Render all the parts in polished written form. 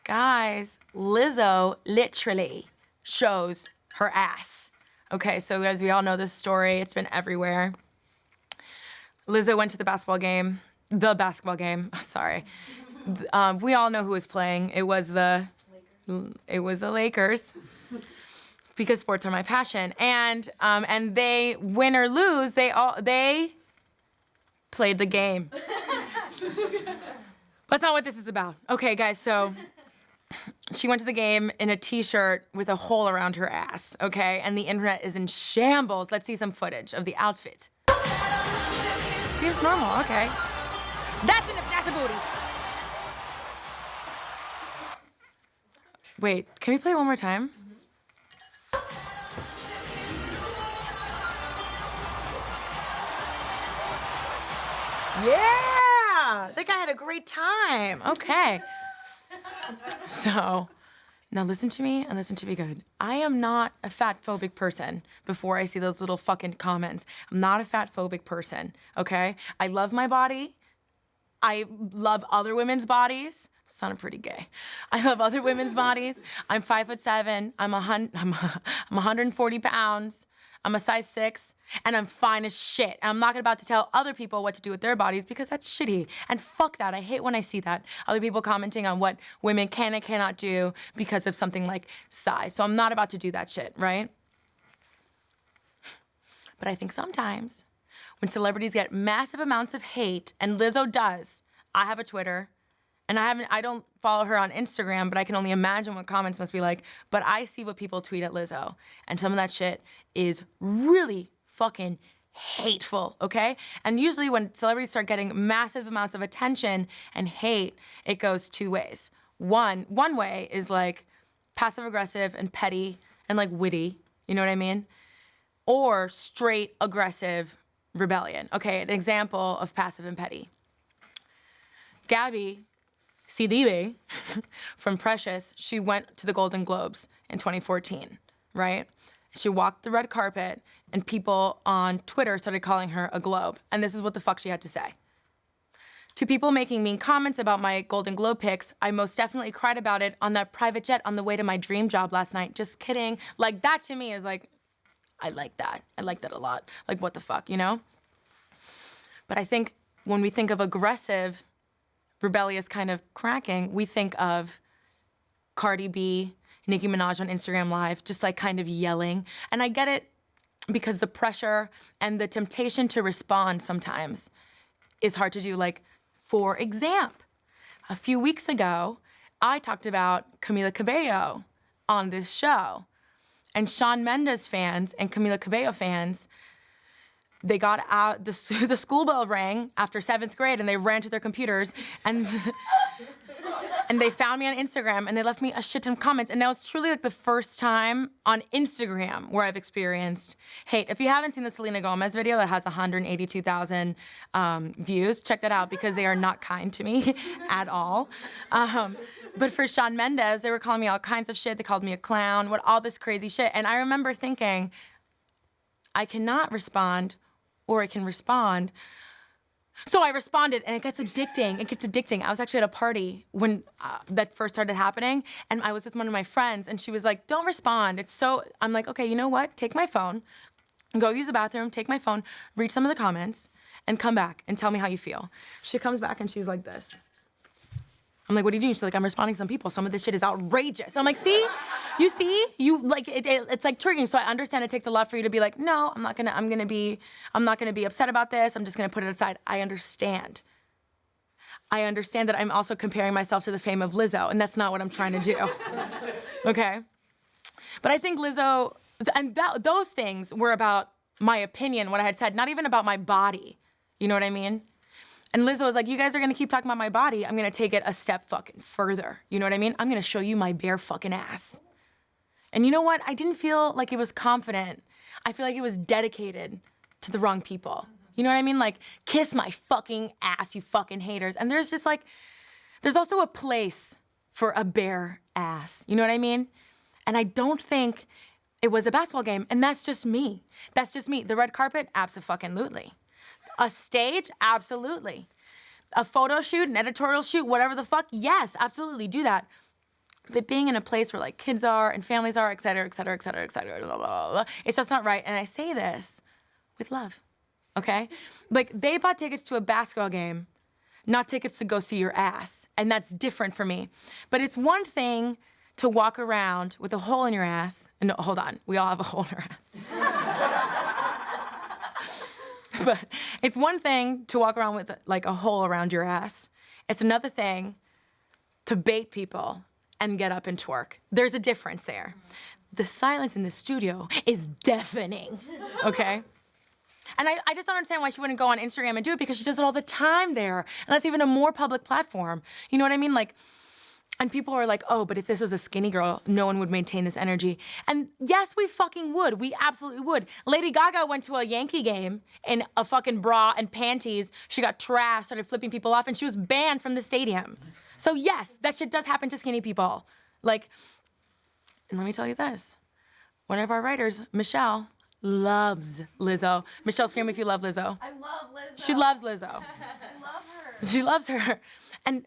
Guys, Lizzo literally shows her ass. Okay, so as we all know this story, it's been everywhere. Lizzo went to the basketball game, sorry. We all know who was playing. It was the Lakers. Because sports are my passion. And they, win or lose, they played the game. That's not what this is about. Okay, guys, so she went to the game in a t-shirt with a hole around her ass, okay? And the internet is in shambles. Let's see some footage of the outfit. See, it's normal, okay. That's a booty. Wait, can we play it one more time? Yeah! That guy had a great time. Okay. So, now listen to me and listen to me good. I am not a fat-phobic person before I see those little fucking comments. I'm not a fat-phobic person, okay? I love my body. I love other women's bodies. Sounded pretty gay. I love other women's bodies. I'm 5'7". I'm 140 pounds. I'm a size 6, and I'm fine as shit. And I'm not about to tell other people what to do with their bodies because that's shitty. And fuck that. I hate when I see that. Other people commenting on what women can and cannot do because of something like size. So I'm not about to do that shit, right? But I think sometimes when celebrities get massive amounts of hate, and Lizzo does, I have a Twitter, and I don't follow her on Instagram, but I can only imagine what comments must be like. But I see what people tweet at Lizzo, and some of that shit is really fucking hateful, okay? And usually when celebrities start getting massive amounts of attention and hate, it goes two ways. One way is like passive aggressive and petty and like witty, you know what I mean? Or straight aggressive rebellion. Okay, an example of passive and petty. Gabby CDB from Precious, she went to the Golden Globes in 2014, right? She walked the red carpet and people on Twitter started calling her a globe. And this is what the fuck she had to say. To people making mean comments about my Golden Globe pics, I most definitely cried about it on that private jet on the way to my dream job last night. Just kidding. Like, that to me is like, I like that. I like that a lot. Like, what the fuck, you know? But I think when we think of aggressive, rebellious kind of cracking, we think of Cardi B, Nicki Minaj on Instagram Live, just like kind of yelling. And I get it because the pressure and the temptation to respond sometimes is hard to do. Like, for example, a few weeks ago, I talked about Camila Cabello on this show. And Shawn Mendes fans and Camila Cabello fans, they got out, the school bell rang after 7th grade and they ran to their computers and they found me on Instagram and they left me a shit ton of comments. And that was truly like the first time on Instagram where I've experienced hate. If you haven't seen the Selena Gomez video that has 182,000 views, check that out because they are not kind to me at all. But for Shawn Mendes, they were calling me all kinds of shit. They called me a clown, all this crazy shit. And I remember thinking, I cannot respond or I can respond. So I responded, and it gets addicting. It gets addicting. I was actually at a party when that first started happening, and I was with one of my friends, and she was like, don't respond. I'm like, okay, you know what? Take my phone, go use the bathroom, take my phone, read some of the comments, and come back and tell me how you feel. She comes back, and she's like this. I'm like, what are you doing? She's like, I'm responding to some people. Some of this shit is outrageous. I'm like, see? You see? You like it's like triggering. So I understand it takes a lot for you to be like, no, I'm not gonna be upset about this. I'm just gonna put it aside. I understand. I understand that I'm also comparing myself to the fame of Lizzo, and that's not what I'm trying to do. Okay? But I think Lizzo, and those things were about my opinion, what I had said, not even about my body. You know what I mean? And Lizzo was like, you guys are gonna keep talking about my body. I'm gonna take it a step fucking further. You know what I mean? I'm gonna show you my bare fucking ass. And you know what? I didn't feel like it was confident. I feel like it was dedicated to the wrong people. You know what I mean? Like, kiss my fucking ass, you fucking haters. And there's just like, there's also a place for a bare ass. You know what I mean? And I don't think it was a basketball game. And that's just me. That's just me. The red carpet? Abso-fucking-lutely. A stage? Absolutely. A photo shoot, an editorial shoot, whatever the fuck? Yes, absolutely, do that. But being in a place where like kids are and families are, et cetera, et cetera, et cetera, et cetera, blah, blah, blah, it's just not right. And I say this with love, okay? Like they bought tickets to a basketball game, not tickets to go see your ass. And that's different for me. But it's one thing to walk around with a hole in your ass. And no, hold on, we all have a hole in our ass. But it's one thing to walk around with like a hole around your ass. It's another thing to bait people and get up and twerk. There's a difference there. The silence in the studio is deafening, okay? And I just don't understand why she wouldn't go on Instagram and do it, because she does it all the time there. And that's even a more public platform. You know what I mean? Like, and people are like, oh, but if this was a skinny girl, no one would maintain this energy. And yes, we fucking would. We absolutely would. Lady Gaga went to a Yankee game in a fucking bra and panties. She got trashed, started flipping people off, and she was banned from the stadium. So yes, that shit does happen to skinny people. Like, and let me tell you this. One of our writers, Michelle, loves Lizzo. Michelle, scream if you love Lizzo. I love Lizzo. She loves Lizzo. I love her. She loves her. And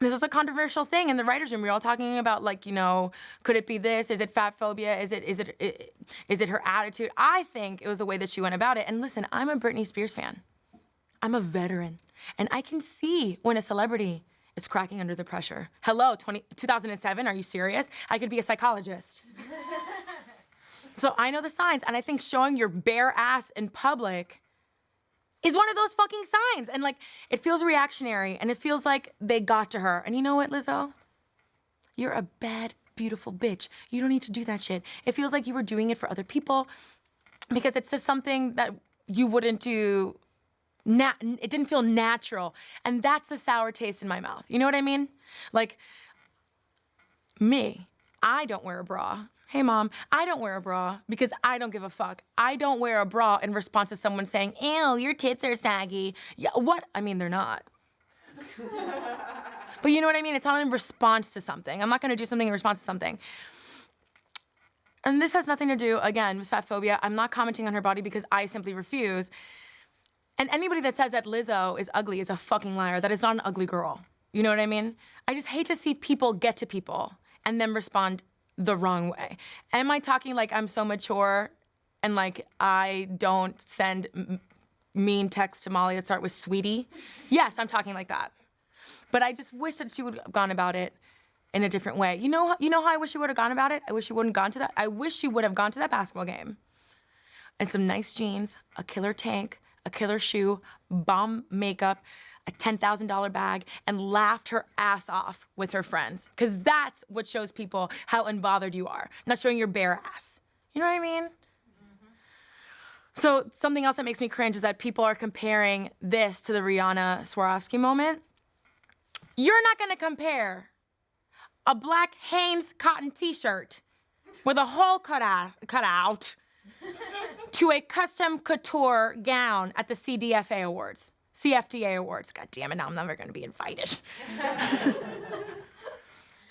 this was a controversial thing in the writers' room. We were all talking about, like, you know, could it be this? Is it fat phobia? Is it her attitude? I think it was the way that she went about it. And listen, I'm a Britney Spears fan. I'm a veteran. And I can see when a celebrity is cracking under the pressure. Hello, 2007, are you serious? I could be a psychologist. So I know the signs, and I think showing your bare ass in public is one of those fucking signs. And like, it feels reactionary, and it feels like they got to her. And you know what, Lizzo? You're a bad, beautiful bitch. You don't need to do that shit. It feels like you were doing it for other people, because it's just something that you wouldn't do. It didn't feel natural. And that's the sour taste in my mouth. You know what I mean? Like, me, I don't wear a bra. Hey, Mom, I don't wear a bra because I don't give a fuck. I don't wear a bra in response to someone saying, ew, your tits are saggy. Yeah, what? I mean, they're not. But you know what I mean? It's not in response to something. I'm not gonna do something in response to something. And this has nothing to do, again, with fat phobia. I'm not commenting on her body because I simply refuse. And anybody that says that Lizzo is ugly is a fucking liar. That is not an ugly girl. You know what I mean? I just hate to see people get to people and then respond the wrong way. Am I talking like I'm so mature and like I don't send mean texts to Molly that start with sweetie? Yes, I'm talking like that. But I just wish that she would have gone about it in a different way. You know how I wish she would have gone about it? I wish she wouldn't gone to that. I wish she would have gone to that basketball game and some nice jeans, a killer tank, a killer shoe, bomb makeup, a $10,000 bag, and laughed her ass off with her friends. Because that's what shows people how unbothered you are, not showing your bare ass. You know what I mean? Mm-hmm. So something else that makes me cringe is that people are comparing this to the Rihanna Swarovski moment. You're not gonna compare a black Hanes cotton t-shirt with a hole cut out to a custom couture gown at the CFDA Awards. God damn it, now I'm never gonna be invited.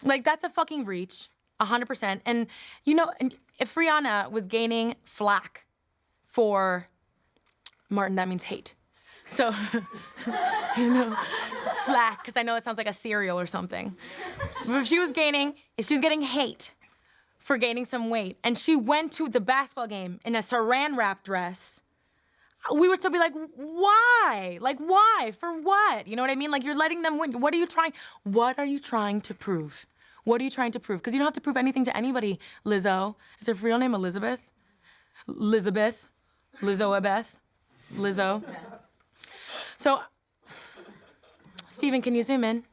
Like, that's a fucking reach, 100%. And you know, if Rihanna was gaining flack for Martin, that means hate. So, you know, flack, because I know it sounds like a cereal or something. But if she was getting hate for gaining some weight, and she went to the basketball game in a saran wrap dress, we would still be like, why? Like, why? For what? You know what I mean? Like, you're letting them win. What are you trying to prove? What are you trying to prove? Because you don't have to prove anything to anybody, Lizzo. Is her real name Elizabeth? Lizzo. So, Steven, can you zoom in?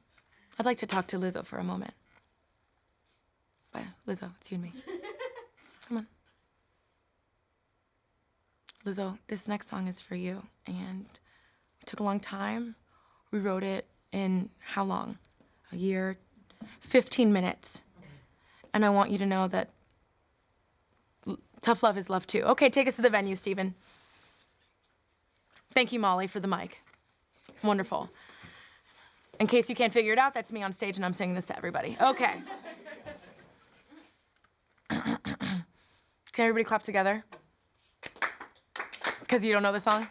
I'd like to talk to Lizzo for a moment. Bye, Lizzo, it's you and me. Come on. Lizzo, this next song is for you, and it took a long time. We wrote it in how long? A year, 15 minutes. And I want you to know that tough love is love too. Okay, take us to the venue, Steven. Thank you, Molly, for the mic. Wonderful. In case you can't figure it out, that's me on stage, and I'm saying this to everybody. Okay. Can everybody clap together? Because you don't know the song?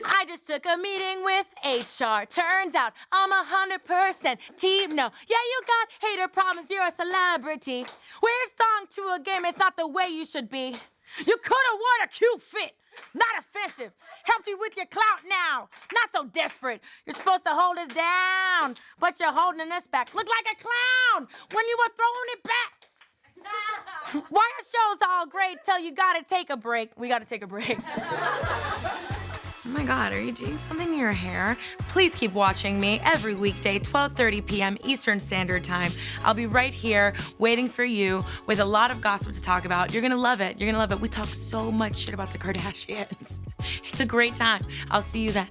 I I just took a meeting with HR. Turns out I'm 100% team no. Yeah, you got hater problems, you're a celebrity. Wears thong to a game, it's not the way you should be. You could've worn a cute fit, not offensive. Helped you with your clout now, not so desperate. You're supposed to hold us down, but you're holding us back. Look like a clown when you were throwing it back. Why are shows all great till you gotta take a break? We gotta take a break. Oh my God, are you doing something to your hair? Please keep watching me every weekday, 12:30 p.m. Eastern Standard Time. I'll be right here waiting for you with a lot of gossip to talk about. You're gonna love it. You're gonna love it. We talk so much shit about the Kardashians. It's a great time. I'll see you then.